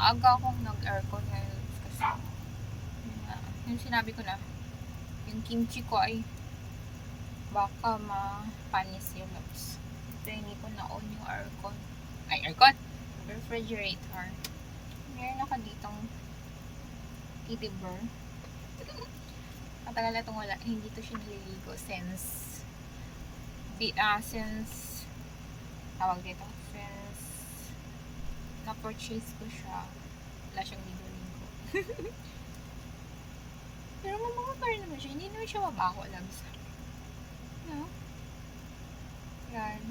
maaga akong nag-aircon ngayon kasi yung sinabi ko na, yung kimchi ko ay baka mapanis yung loves. Ito hindi ko na-on yung aircon. Refrigerator. Meron ako ditong kitty bear. Matagal na itong wala. Hindi to siya nililigo since tawag dito. Since na-purchase ko siya. Wala siyang ligo-ligo. Pero mabango pa rin naman siya. Hindi naman siya mabaho lang sa. No? Yan.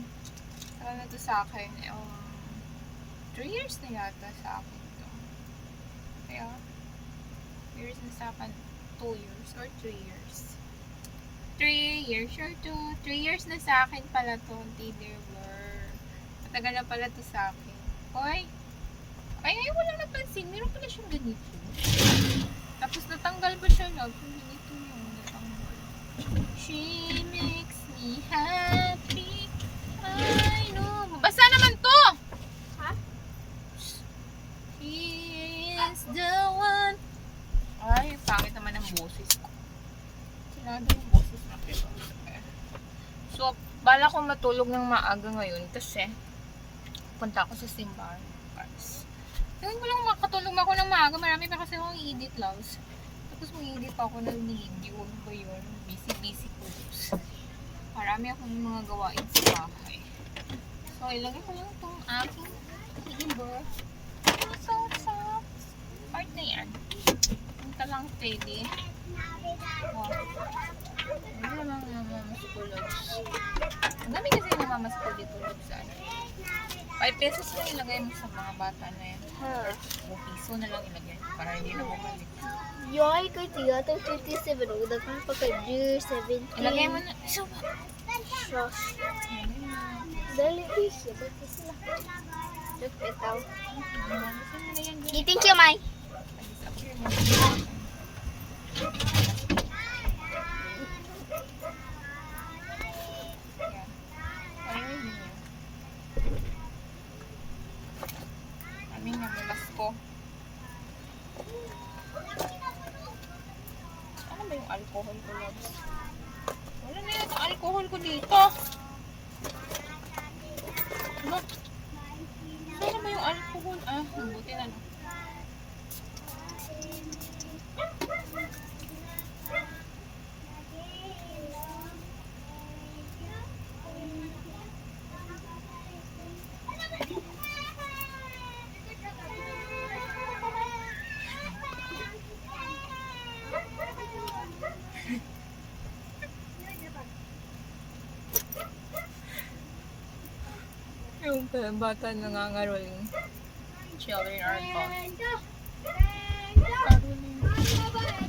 Tagal na to sa akin. 3 years na yata sa akin ito. Kaya, years na sa akin. 2 years or 3 years. 3 years or 2. 3 years na sa akin pala to. Deliver. Matagal na pala to sa akin. Hoy! Ay, ngayon ko lang napansin. Meron pala siyang ganito. Tapos natanggal ba siya, love? Ganito yung natanggal. She makes me happy. I know. Basta naman to! Ha? He is the one. Ay, pangit naman ang boses ko. Sinado yung boses na kito. So, bala ko matulog ng maaga ngayon kasi punta ako sa simbahan. Ngayon ko lang makatulog ako ng maaga. Marami pa kasi akong i-edit, loves. Tapos mag-edit pa ako ng video. Ano ba yun? Busy ko. Marami akong mga gawain sa bahay. So, ilagay ko lang itong aking timber. So, part na yan. Punta lang steady. Ano naman namamas ko, loves. Ang dami kasi namamas ko dito, loves. 5 pesos lang ilagay mo sa mga bata na yan. O piso na lang ilagay para hindi na bumalik. Yoy, ko tiyo, 27. Udah kan pakai jus 17. Ilagay mo na. So, Sauce. Dali, siya. Ba't sila? Look, ito. Thank you, Mai. Kami nga malas ko. Ano ba yung alcohol ko, loves? Wala na yung alcohol ko dito. Look. Saan ba yung alcohol? Mabuti na lang. Yung bata nangangaroling. Children are called. Caroling.